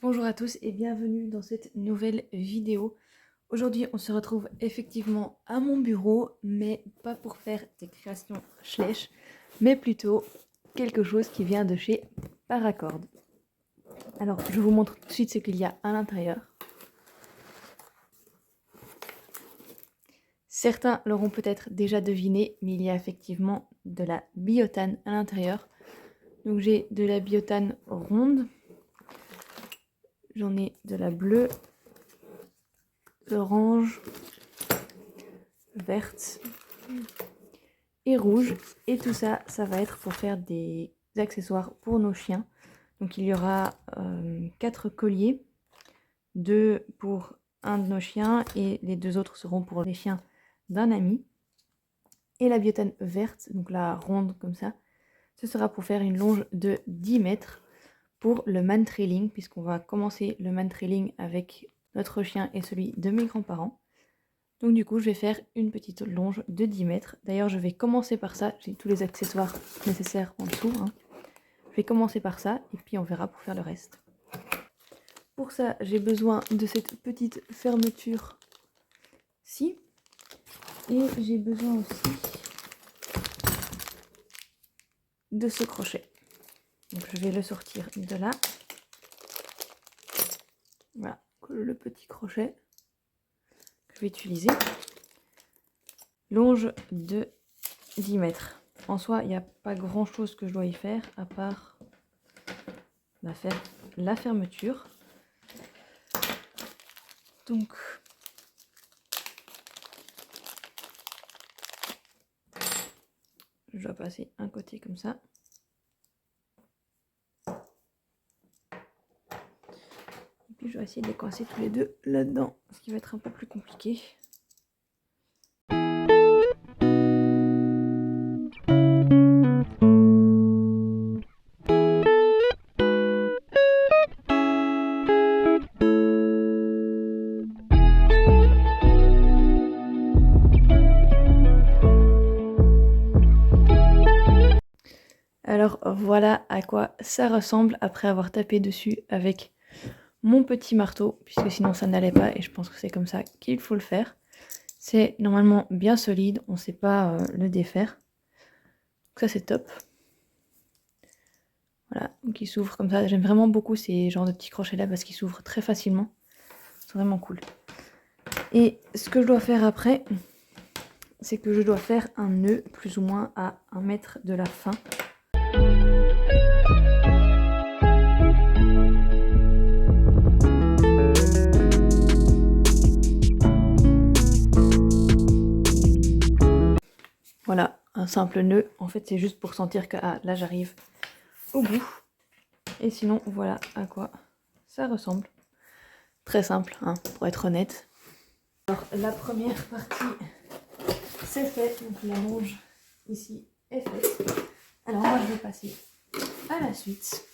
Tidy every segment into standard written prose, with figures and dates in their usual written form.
Bonjour à tous et bienvenue dans cette nouvelle vidéo. Aujourd'hui on se retrouve effectivement à mon bureau, mais pas pour faire des créations Schleich, mais plutôt quelque chose qui vient de chez Paracord. Alors je vous montre tout de suite ce qu'il y a à l'intérieur. Certains l'auront peut-être déjà deviné, mais il y a effectivement de la biotane à l'intérieur. Donc j'ai de la biotane ronde, j'en ai de la bleue, orange, verte et rouge, et tout ça, ça va être pour faire des accessoires pour nos chiens. Donc il y aura 4 colliers, 2 pour un de nos chiens et les 2 autres seront pour les chiens d'un ami. Et la biotane verte, donc la ronde comme ça, ce sera pour faire une longe de 10 mètres pour le man-trailing, puisqu'on va commencer le man-trailing avec notre chien et celui de mes grands-parents. Donc du coup, je vais faire une petite longe de 10 mètres. D'ailleurs, je vais commencer par ça. J'ai tous les accessoires nécessaires en dessous. Je vais commencer par ça et puis on verra pour faire le reste. Pour ça, j'ai besoin de cette petite fermeture-ci. Et j'ai besoin aussi de ce crochet. Donc je vais le sortir de là. Voilà, le petit crochet que je vais utiliser. Longe de 10 mètres. En soi, il n'y a pas grand chose que je dois y faire à part faire la fermeture. Donc, je dois passer un côté comme ça. Et puis je vais essayer de les coincer tous les deux là-dedans, ce qui va être un peu plus compliqué. Alors voilà à quoi ça ressemble après avoir tapé dessus avec mon petit marteau, puisque sinon ça n'allait pas et je pense que c'est comme ça qu'il faut le faire. C'est normalement bien solide, on ne sait pas le défaire. Donc ça c'est top. Voilà, donc il s'ouvre comme ça. J'aime vraiment beaucoup ces genres de petits crochets là parce qu'ils s'ouvrent très facilement. C'est vraiment cool. Et ce que je dois faire après, c'est que je dois faire un nœud plus ou moins à 1 mètre de la fin. Voilà, un simple nœud. En fait, c'est juste pour sentir que là, j'arrive au bout. Et sinon, voilà à quoi ça ressemble. Très simple, hein, pour être honnête. Alors, la première partie, c'est fait. Donc, la longe ici est faite. Alors, moi, je vais passer à la suite.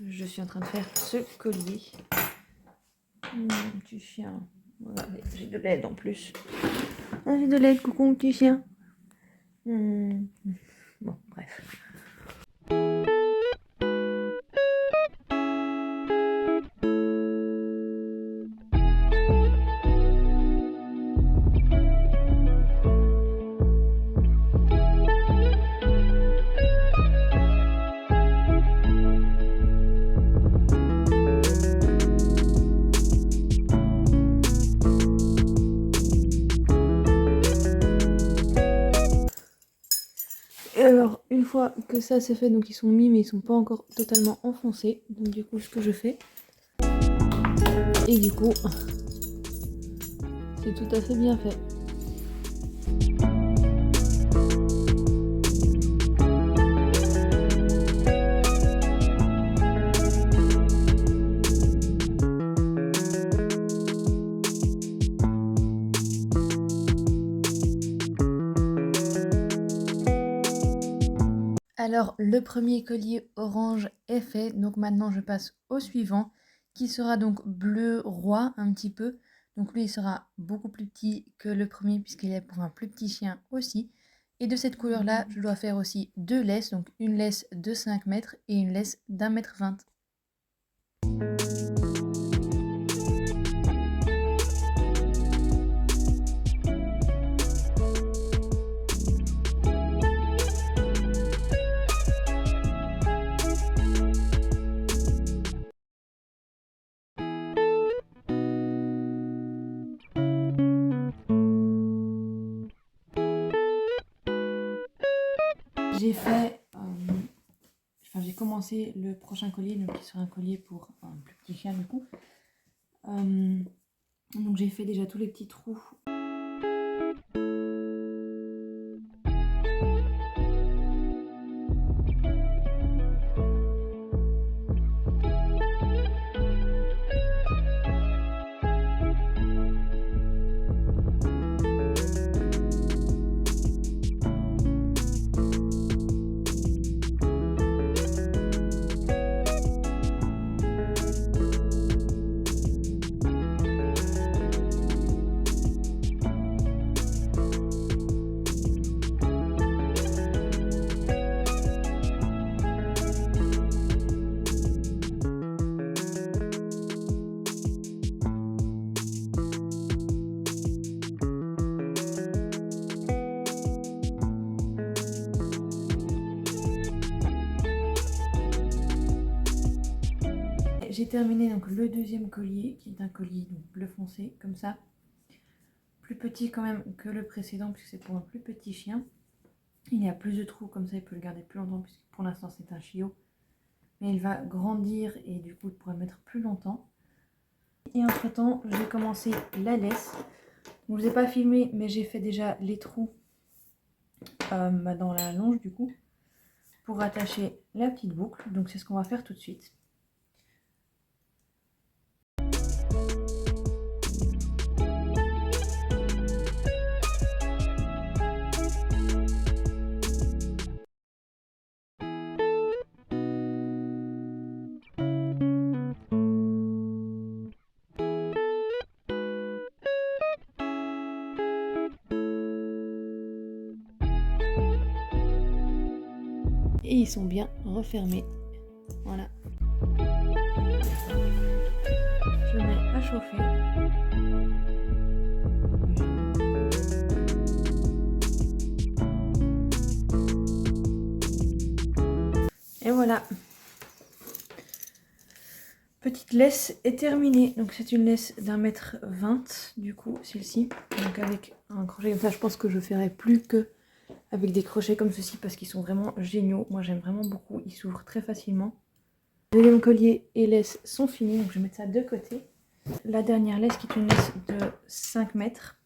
Je suis en train de faire ce collier. Mon petit chien. Regardez, j'ai de l'aide en plus. Ah, j'ai de l'aide, coucou mon petit chien. Bon, bref. Et alors, une fois que ça c'est fait, donc ils sont mis mais ils sont pas encore totalement enfoncés. Donc du coup, ce que je fais, et du coup, c'est tout à fait bien fait. Alors, le premier collier orange est fait, donc maintenant je passe au suivant, qui sera donc bleu roi un petit peu. Donc lui, il sera beaucoup plus petit que le premier, puisqu'il est pour un plus petit chien aussi. Et de cette couleur-là, je dois faire aussi 2 laisses, donc une laisse de 5 mètres et une laisse d'1,20 m. J'ai fait, j'ai commencé le prochain collier, donc qui sera un collier pour un plus petit chien du coup. Donc j'ai fait déjà tous les petits trous. J'ai terminé donc le deuxième collier qui est un collier donc bleu foncé comme ça, plus petit quand même que le précédent puisque c'est pour un plus petit chien. Il y a plus de trous comme ça, il peut le garder plus longtemps puisque pour l'instant c'est un chiot, mais il va grandir et du coup il pourra le mettre plus longtemps. Et entre temps j'ai commencé la laisse. Je ne vous ai pas filmé mais j'ai fait déjà les trous dans la longe du coup pour attacher la petite boucle, donc c'est ce qu'on va faire tout de suite. Et ils sont bien refermés. Voilà. Je mets à chauffer. Et voilà. Petite laisse est terminée. Donc c'est une laisse d'1,20 m du coup, celle-ci. Donc avec un crochet comme ça, je pense que je ferai plus que avec des crochets comme ceci parce qu'ils sont vraiment géniaux. Moi j'aime vraiment beaucoup, ils s'ouvrent très facilement. Le deuxième collier et laisse sont finis, donc je vais mettre ça de côté. La dernière laisse qui est une laisse de 5 mètres.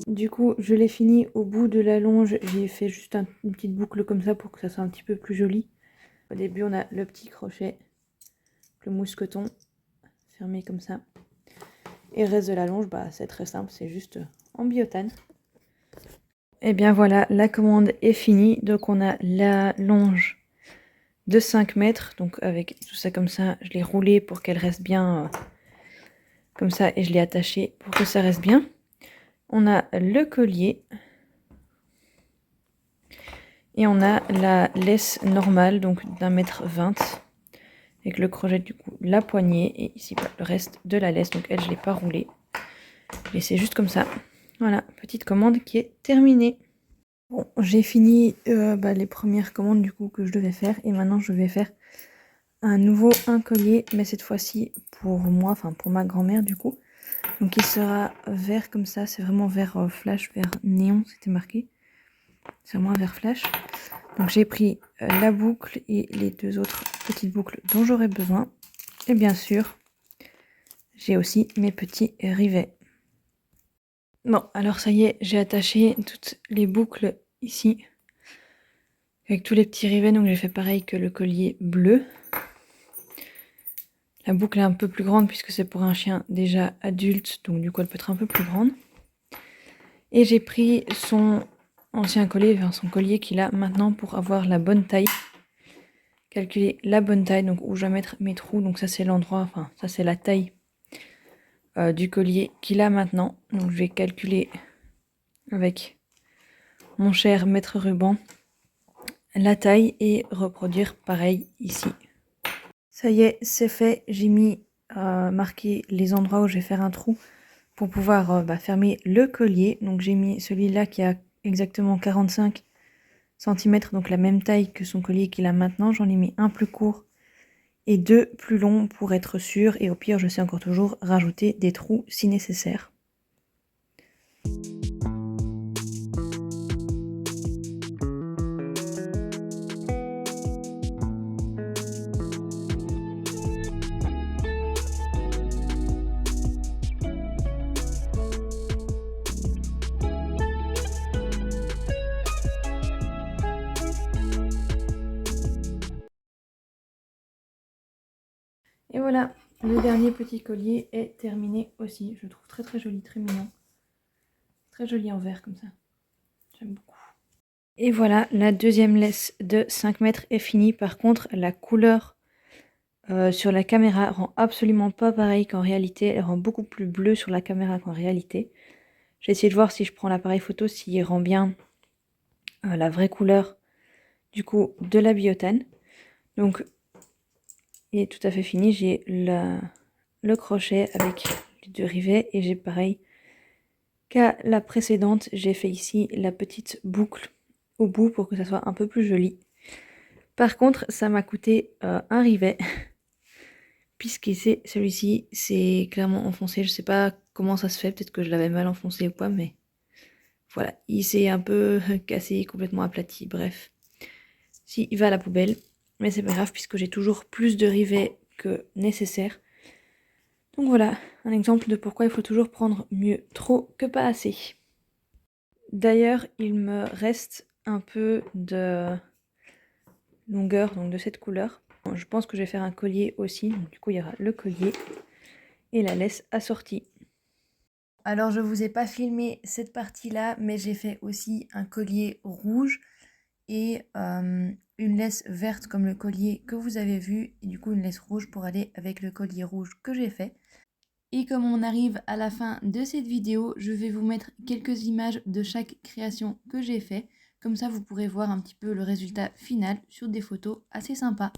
Du coup, je l'ai fini au bout de la longe. J'ai fait juste une petite boucle comme ça pour que ça soit un petit peu plus joli. Au début, on a le petit crochet, le mousqueton, fermé comme ça. Et le reste de la longe, bah, c'est très simple, c'est juste en biotane. Et bien voilà, la commande est finie. Donc on a la longe de 5 mètres. Donc avec tout ça comme ça, je l'ai roulée pour qu'elle reste bien comme ça. Et je l'ai attachée pour que ça reste bien. On a le collier. Et on a la laisse normale, donc d'1,20 m. Avec le crochet du coup, la poignée. Et ici, bah, le reste de la laisse. Donc elle, je ne l'ai pas roulée. Mais c'est juste comme ça. Voilà, petite commande qui est terminée. Bon, j'ai fini les premières commandes du coup que je devais faire. Et maintenant, je vais faire un collier. Mais cette fois-ci pour moi, enfin pour ma grand-mère du coup. Donc il sera vert comme ça. C'est vraiment vert flash, vert néon, c'était marqué. C'est vraiment un vert flash. Donc j'ai pris la boucle et les deux autres petites boucles dont j'aurai besoin. Et bien sûr, j'ai aussi mes petits rivets. Bon, alors ça y est, j'ai attaché toutes les boucles ici. Avec tous les petits rivets, donc j'ai fait pareil que le collier bleu. La boucle est un peu plus grande puisque c'est pour un chien déjà adulte, donc du coup elle peut être un peu plus grande. Et j'ai pris son ancien collier, enfin son collier qu'il a maintenant pour avoir la bonne taille. Calculer la bonne taille, donc où je dois mettre mes trous. Donc ça c'est l'endroit, enfin ça c'est la taille du collier qu'il a maintenant. Donc je vais calculer avec mon cher maître ruban la taille et reproduire pareil ici. Ça y est, c'est fait. J'ai mis marqué les endroits où je vais faire un trou pour pouvoir fermer le collier. Donc j'ai mis celui-là qui a exactement 45 cm, donc la même taille que son collier qu'il a maintenant. J'en ai mis un plus court et deux plus longs pour être sûr. Et au pire, je sais encore toujours rajouter des trous si nécessaire. Et voilà, le dernier petit collier est terminé aussi. Je le trouve très très joli, très mignon. Très joli en vert comme ça. J'aime beaucoup. Et voilà, la deuxième laisse de 5 mètres est finie. Par contre, la couleur sur la caméra rend absolument pas pareil qu'en réalité. Elle rend beaucoup plus bleue sur la caméra qu'en réalité. J'ai essayé de voir si je prends l'appareil photo, s'il rend bien la vraie couleur du coup de la biotane. Donc, il est tout à fait fini. J'ai le crochet avec les deux rivets et j'ai pareil qu'à la précédente, j'ai fait ici la petite boucle au bout pour que ça soit un peu plus joli. Par contre, ça m'a coûté un rivet, puisque celui-ci, c'est clairement enfoncé. Je sais pas comment ça se fait, peut-être que je l'avais mal enfoncé ou pas, mais voilà, il s'est un peu cassé, complètement aplati, bref. Si, il va à la poubelle, mais c'est pas grave puisque j'ai toujours plus de rivets que nécessaire. Donc voilà, un exemple de pourquoi il faut toujours prendre mieux trop que pas assez. D'ailleurs, il me reste un peu de longueur, donc de cette couleur. Bon, je pense que je vais faire un collier aussi, donc du coup il y aura le collier et la laisse assortie. Alors je vous ai pas filmé cette partie-là, mais j'ai fait aussi un collier rouge et une laisse verte comme le collier que vous avez vu, et du coup une laisse rouge pour aller avec le collier rouge que j'ai fait. Et comme on arrive à la fin de cette vidéo, je vais vous mettre quelques images de chaque création que j'ai fait. Comme ça, vous pourrez voir un petit peu le résultat final sur des photos assez sympas.